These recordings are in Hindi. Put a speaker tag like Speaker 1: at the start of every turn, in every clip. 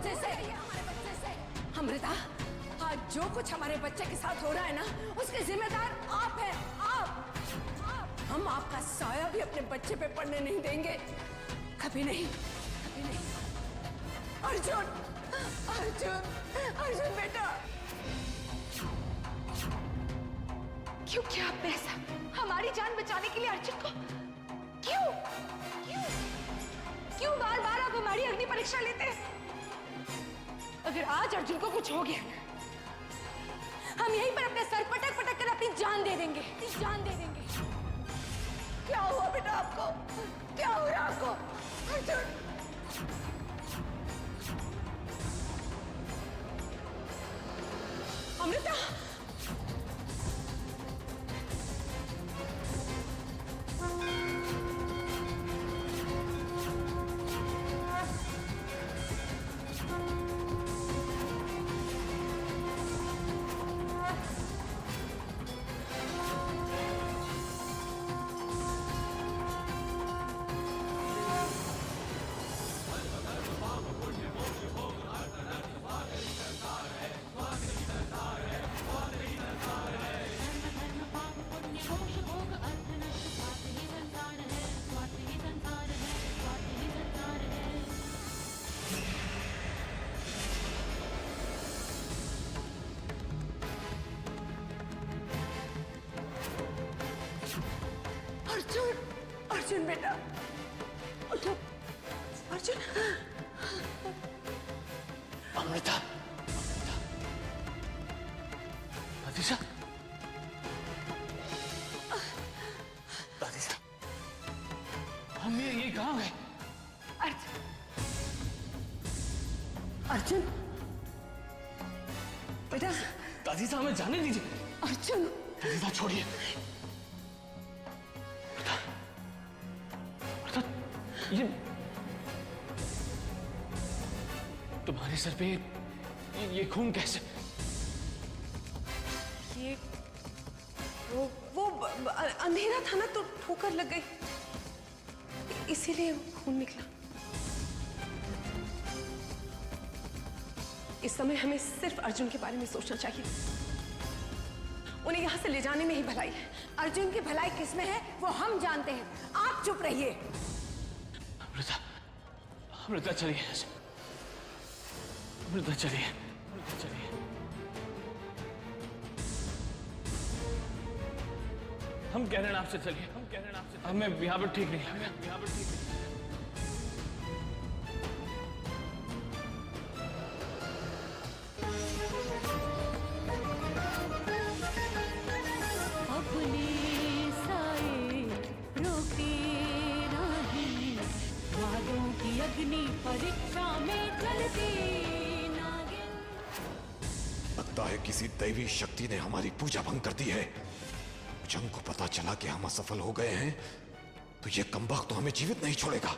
Speaker 1: बच्चे से, अमृता, आज जो कुछ हमारे बच्चे के साथ हो रहा है ना, उसके जिम्मेदार आप हैं, आप। हम आपका साया भी अपने बच्चे पे पड़ने नहीं देंगे, कभी नहीं, कभी नहीं। अर्जुन, अर्जुन, अर्जुन बेटा।
Speaker 2: क्यों किया आपने ऐसा? हमारी जान बचाने के लिए अर्जुन को क्यों क्यों क्यों बार बार आप हमारी अग्नि परीक्षा लेते हैं? अगर आज अर्जुन को कुछ हो गया, हम यहीं पर अपने सर पटक पटक कर अपनी जान दे देंगे, जान दे देंगे।
Speaker 1: क्या हुआ बेटा आपको? क्या हुआ आपको? अर्जुन, अमृता, अर्जुन, अर्जुन बेटा, उठो, अर्जुन।
Speaker 3: अमृता, दादीसा, दादीसा, हम ये कहाँ गए?
Speaker 1: अर्जुन बेटा,
Speaker 3: दादीसा हमें जाने दीजिए।
Speaker 1: अर्जुन,
Speaker 3: दादीसा छोड़िए। ये तुम्हारे सर पे ये खून कैसे?
Speaker 1: ये वो अंधेरा था ना, तो ठोकर लग गई, इसीलिए खून निकला। इस समय हमें सिर्फ अर्जुन के बारे में सोचना चाहिए। उन्हें यहां से ले जाने में ही भलाई है। अर्जुन की भलाई किसमें है वो हम जानते हैं, आप चुप रहिए।
Speaker 3: अमृता, अमृता चलिए, अमृता चलिए, अमृता चलिए। हम कह रहे हैं आपसे चलिए, हम कह रहे हैं आपसे, हमें यहाँ पर ठीक नहीं लग रहा, यहाँ पर ठीक नहीं।
Speaker 4: अग्नि परीक्षा में जलती नागिन।
Speaker 5: लगता है किसी दैवी शक्ति ने हमारी पूजा भंग कर दी है। जंग को पता चला कि हम असफल हो गए हैं, तो ये कमबख्त तो हमें जीवित नहीं छोड़ेगा।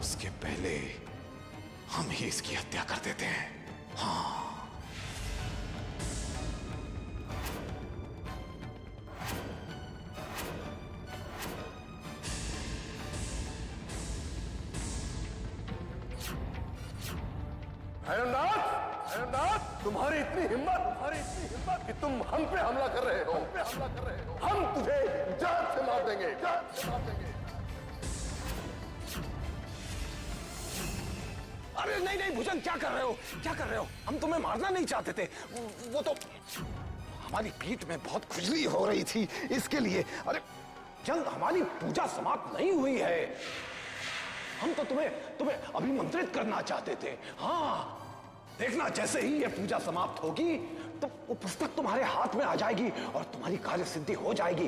Speaker 5: उसके पहले हम ही इसकी हत्या कर देते हैं। हाँ,
Speaker 6: तुम्हारी इतनी हिम्मत कि तुम हम पे हमला कर रहे हो। हम तुझे जान से मार देंगे, जान से मार देंगे।
Speaker 5: अरे नहीं नहीं भुजंग, क्या कर रहे हो, क्या कर रहे हो? हम तुम्हें मारना नहीं चाहते थे, वो तो हमारी पीठ में बहुत खुजली हो रही थी, इसके लिए। अरे जंग, हमारी पूजा समाप्त नहीं हुई है। हम तो तुम्हें अभिमंत्रित करना चाहते थे। हाँ, देखना, जैसे ही ये पूजा समाप्त होगी तो वो पुस्तक तुम्हारे हाथ में आ जाएगी और तुम्हारी कार्य सिद्धि हो जाएगी।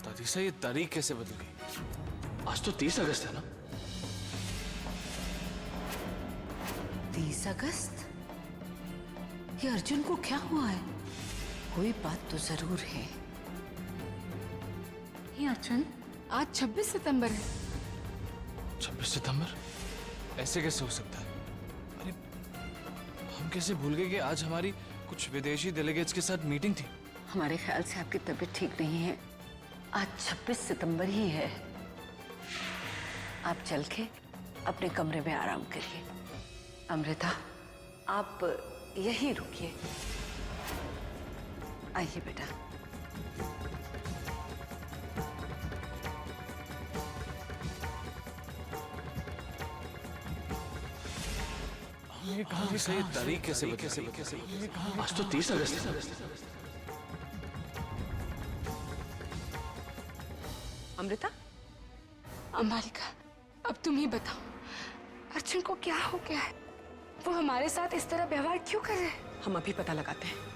Speaker 3: दादीसा, ये तारीख कैसे बदल गई? आज तो 30 अगस्त है ना?
Speaker 7: 30 अगस्त? ये अर्जुन को क्या हुआ है? कोई बात तो जरूर है।
Speaker 2: ये अर्जुन, आज 26 सितंबर है।
Speaker 3: 26 सितंबर? ऐसे कैसे हो सकता है? अरे हम कैसे भूल गए कि आज हमारी कुछ विदेशी डेलीगेट्स के साथ मीटिंग थी?
Speaker 7: हमारे ख्याल से आपकी तबीयत ठीक नहीं है। आज 26 सितंबर ही है। आप चल के अपने कमरे में आराम करिए। अमृता, आप यहीं रुकिए। आइए बेटा।
Speaker 3: ये कहां सही तारीख कैसे बता? आज तो 30 अगस्त है।
Speaker 2: अमृता, अंबालिका, अब तुम ही बताओ, अर्जुन को क्या हो गया है? वो हमारे साथ इस तरह व्यवहार क्यों कर रहे हैं?
Speaker 1: हम अभी पता लगाते हैं।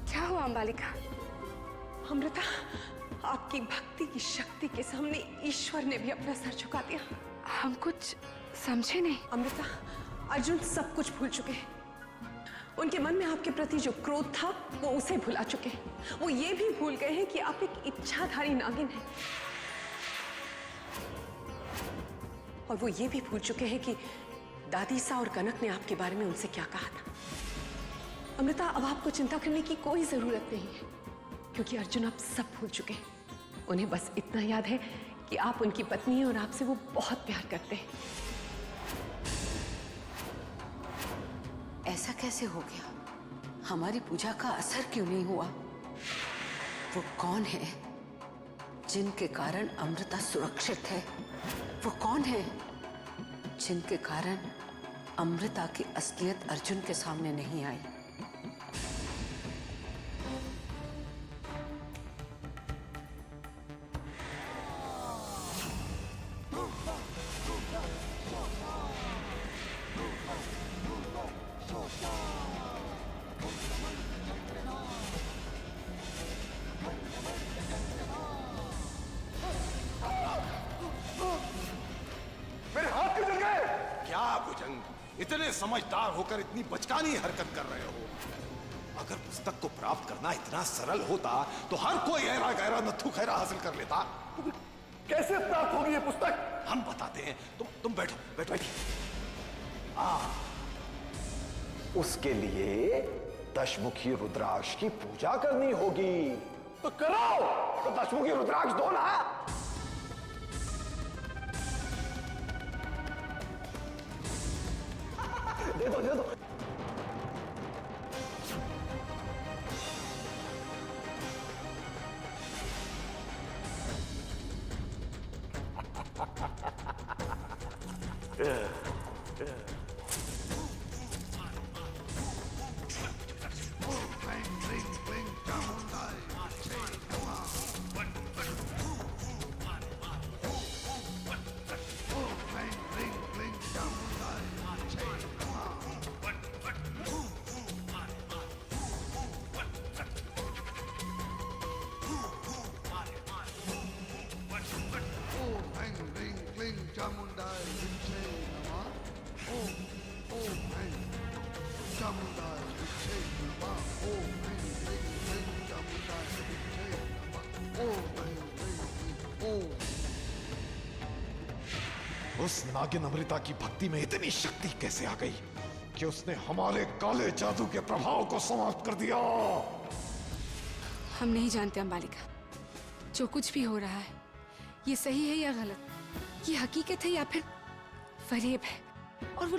Speaker 2: क्या हुआ अंबालिका?
Speaker 1: अमृता, आपकी भक्ति की शक्ति के सामने ईश्वर ने भी अपना सर झुका दिया।
Speaker 2: हम कुछ समझे नहीं।
Speaker 1: अमृता, अर्जुन सब कुछ भूल चुके हैं। उनके मन में आपके प्रति जो क्रोध था वो उसे भुला चुके हैं। वो ये भी भूल गए हैं कि आप एक इच्छाधारी नागिन हैं। और वो ये भी भूल चुके हैं कि दादीसा और कनक ने आपके बारे में उनसे क्या कहा था। अमृता, अब आपको चिंता करने की कोई जरूरत नहीं है, क्योंकि अर्जुन आप सब भूल चुके हैं। उन्हें बस इतना याद है कि आप उनकी पत्नी हैं और आपसे वो बहुत प्यार करते हैं।
Speaker 7: ऐसा कैसे हो गया? हमारी पूजा का असर क्यों नहीं हुआ? वो कौन है जिनके कारण अमृता सुरक्षित है? वो कौन है जिनके कारण अमृता की असलियत अर्जुन के सामने नहीं आई?
Speaker 6: मेरे हाथ क्यों जल गए?
Speaker 5: क्या भुजंग, इतने समझदार होकर इतनी बचकानी हरकत कर रहे हो? अगर पुस्तक को प्राप्त करना इतना सरल होता तो हर कोई ऐरा गहरा नत्थु खैरा हासिल कर लेता।
Speaker 6: कैसे प्राप्त होगी ये पुस्तक?
Speaker 5: हम बताते हैं, तुम बैठो बैठो बैठो। उसके लिए दशमुखी रुद्राक्ष की पूजा करनी होगी।
Speaker 6: तो करो।
Speaker 5: तो दशमुखी रुद्राक्ष दो ना। दे दो दे दो। उस नागिन अमृता की भक्ति में इतनी शक्ति कैसे आ गई कि उसने हमारे काले जादू के प्रभाव को समाप्त कर दिया।
Speaker 2: हम नहीं जानते अंबालिका, जो कुछ भी हो रहा है ये सही है या गलत, ये हकीकत है या फिर फरेब है। और वो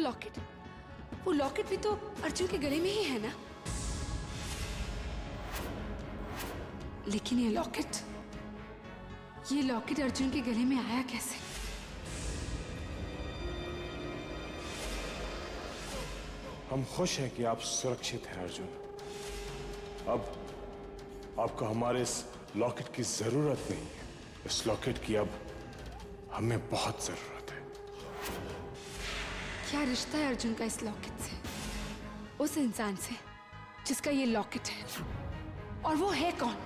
Speaker 2: लॉकेट भी तो अर्जुन के गले में ही है ना। लेकिन ये लॉकेट अर्जुन के गले में आया कैसे?
Speaker 8: हम खुश हैं कि आप सुरक्षित हैं अर्जुन। अब आपको हमारे इस लॉकेट की जरूरत नहीं है। इस लॉकेट की अब हमें बहुत जरूरत है।
Speaker 2: क्या रिश्ता है अर्जुन का इस लॉकेट से, उस इंसान से जिसका ये लॉकेट है? और वो है कौन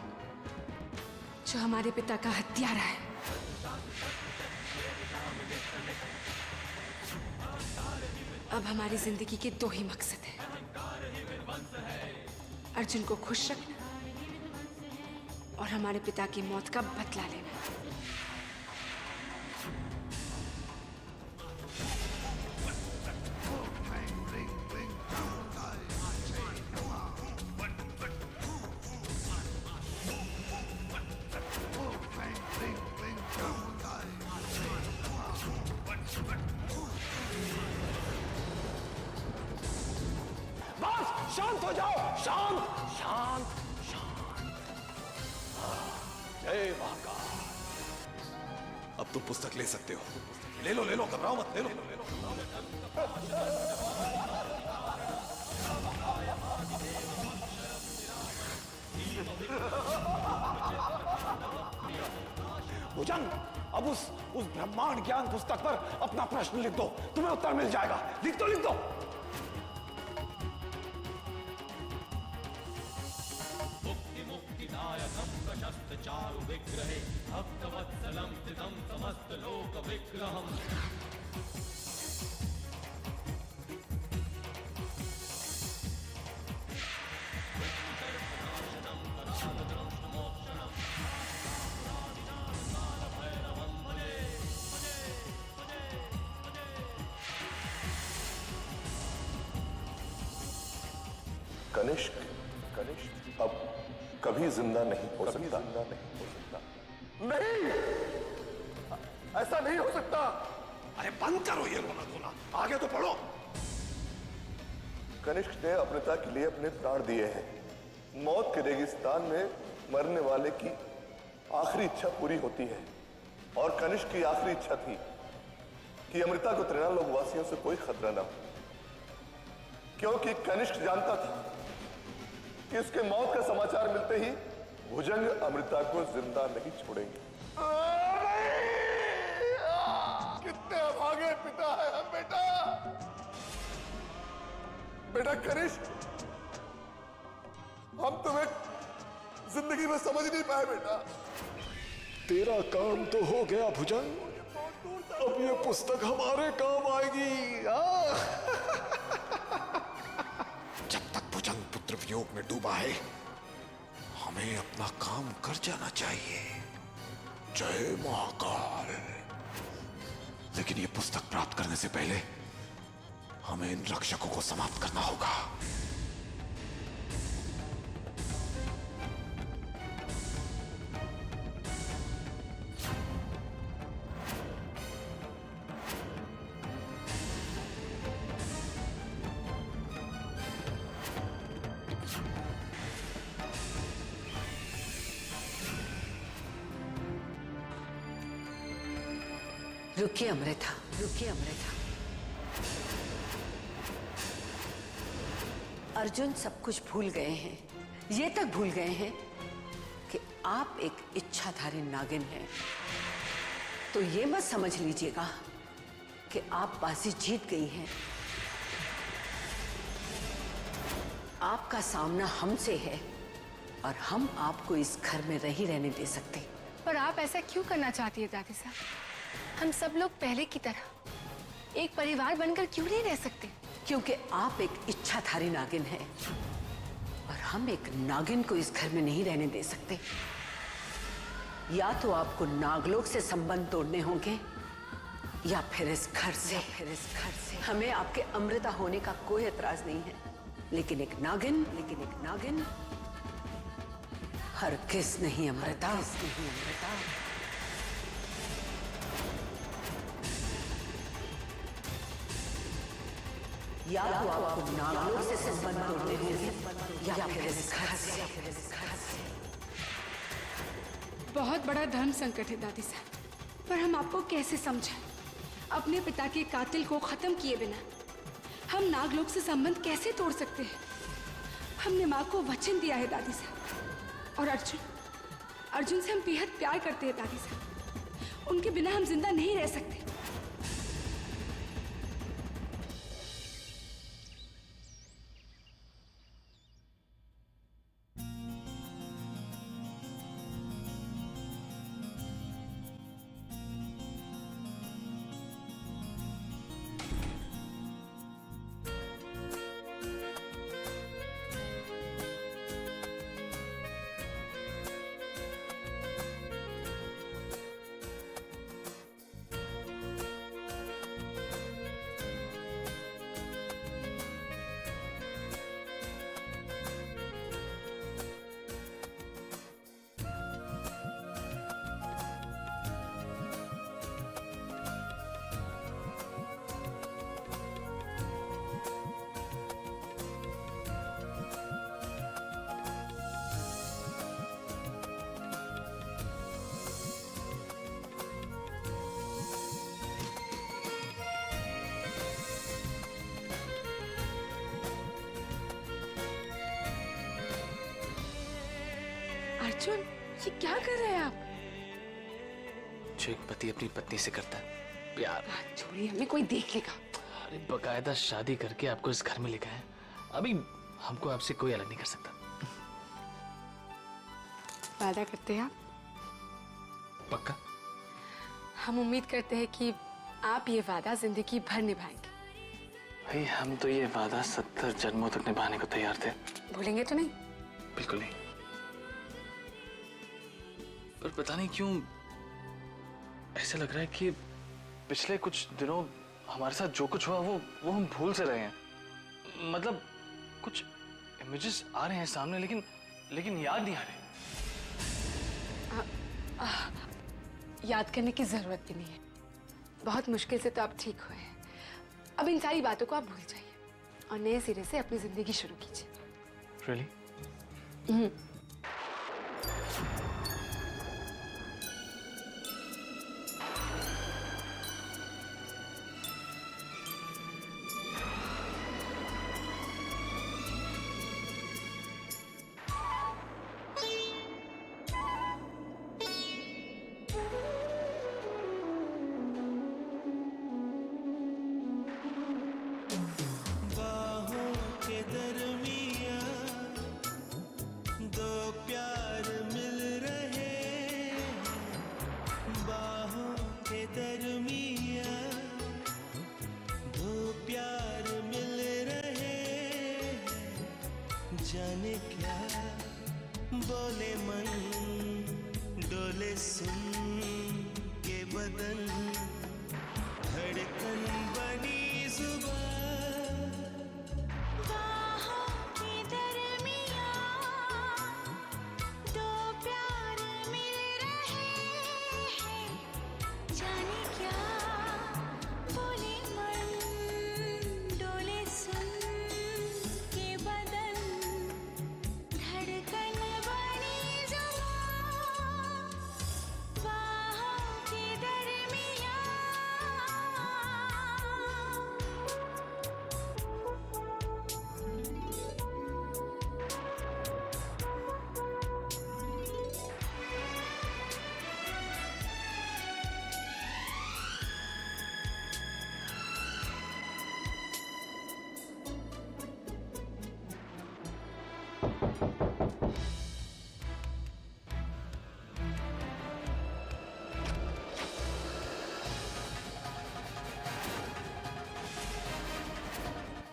Speaker 2: जो हमारे पिता का हत्यारा है? अब हमारी जिंदगी के दो ही मकसद हैं, अर्जुन को खुश रखना और हमारे पिता की मौत का बदला लेना।
Speaker 5: बस शांत हो जाओ, शांत शांत शांत। जय महाकाल। अब तुम पुस्तक ले सकते हो। ले लो घबराओ मत, ले लो। भुजंग, अब उस ब्रह्मांड ज्ञान पुस्तक पर अपना प्रश्न लिख दो, तुम्हें उत्तर मिल जाएगा। लिख दो।
Speaker 6: कनिष्क अब कभी जिंदा नहीं हो सकता। नहीं, ऐसा नहीं हो सकता।
Speaker 5: अरे बंद करो ये रोना धोना, आगे तो पढ़ो।
Speaker 6: कनिष्क ने अमृता के लिए अपने प्राण दिए हैं। मौत के रेगिस्तान में मरने वाले की आखिरी इच्छा पूरी होती है, और कनिष्क की आखिरी इच्छा थी कि अमृता को त्रिनालोक वासियों से कोई खतरा न हो, क्योंकि कनिष्क जानता था कि उसके मौत का समाचार मिलते ही भुजंग अमृता को जिंदा नहीं छोड़ेंगे। कितने अभागे पिता है हम। बेटा कनिष्क, हम तुम्हें जिंदगी में समझ नहीं पाए बेटा।
Speaker 8: तेरा काम तो हो गया भुजंग, अब ये पुस्तक हमारे काम आएगी।
Speaker 5: जब तक भुजंग पुत्र वियोग में डूबा है, हमें अपना काम कर जाना चाहिए। जय महाकाल। लेकिन ये पुस्तक प्राप्त करने से पहले हमें इन रक्षकों को समाप्त करना होगा।
Speaker 7: रुकिए अमृता, रुकिए अमृता। अर्जुन सब कुछ भूल गए हैं, ये तक भूल गए हैं कि आप एक इच्छाधारी नागिन हैं। तो ये मत समझ लीजिएगा कि आप बाजी जीत गई हैं। आपका सामना हमसे है और हम आपको इस घर में नहीं रहने दे सकते।
Speaker 2: पर आप ऐसा क्यों करना चाहती है दादी साहब? हम सब लोग पहले की तरह एक परिवार बनकर क्यों नहीं रह सकते?
Speaker 7: क्योंकि आप एक इच्छाधारी नागिन हैं और हम एक नागिन को इस घर में नहीं रहने दे सकते। या तो आपको नागलोक से संबंध तोड़ने होंगे या फिर इस घर से। हमें आपके अमृता होने का कोई एतराज नहीं है, लेकिन एक नागिन हरगिज़ नहीं अमृता। या तो आपको नागलोक से संबंध तोड़ने होंगे या फिर इस घर से।
Speaker 2: बहुत बड़ा धर्म संकट है दादी साहब, पर हम आपको कैसे समझाएं? अपने पिता के कातिल को खत्म किए बिना हम नागलोक से संबंध कैसे तोड़ सकते हैं? हमने माँ को वचन दिया है दादी साहब। और अर्जुन से हम बेहद प्यार करते हैं दादी साहब। उनके बिना हम जिंदा नहीं रह सकते। अर्जुन, ये क्या कर रहे हैं आप?
Speaker 3: जो एक पति अपनी पत्नी से करता है, प्यार।
Speaker 2: छोड़िए, हमें कोई देख लेगा।
Speaker 3: अरे बकायदा शादी करके आपको इस घर में लेकर है, अभी हमको आपसे कोई अलग नहीं कर सकता।
Speaker 2: वादा करते हैं आप?
Speaker 3: पक्का?
Speaker 2: हम उम्मीद करते हैं कि आप ये वादा जिंदगी भर निभाएंगे।
Speaker 3: भाई हम तो ये वादा 70 जन्मों तक निभाने को तैयार थे।
Speaker 2: भूलेंगे तो नहीं?
Speaker 3: बिल्कुल नहीं। पर पता नहीं क्यों ऐसा लग रहा है कि पिछले कुछ दिनों हमारे साथ जो कुछ हुआ वो हम भूल से रहे हैं। मतलब कुछ इमेजेस आ रहे हैं सामने, लेकिन याद नहीं आ रहे।
Speaker 2: याद करने की जरूरत भी नहीं है। बहुत मुश्किल से तो आप ठीक हुए हैं। अब इन सारी बातों को आप भूल जाइए और नए सिरे से अपनी जिंदगी शुरू कीजिए।
Speaker 3: Really?
Speaker 9: जाने क्या बोले मन, डोले सुन के बदन, धड़कन बनी जुबान, बाहों के दरमियां दो प्यार मिल रहे हैं, जाने क्या बोले मन, डोले सुन के बदन, धड़कन बनी जुबान, बाहों के दरमियां।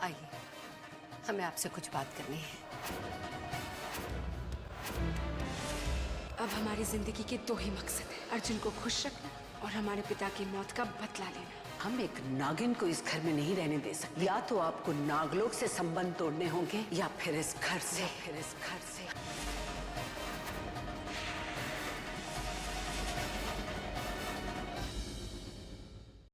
Speaker 7: आइए, हमें आपसे कुछ बात करनी है।
Speaker 2: अब हमारी जिंदगी के दो ही मकसद हैं, अर्जुन को खुश रखना और हमारे पिता की मौत का बदला लेना।
Speaker 7: हम एक नागिन को इस घर में नहीं रहने दे सकते। या तो आपको नागलोक से संबंध तोड़ने होंगे या फिर इस घर से।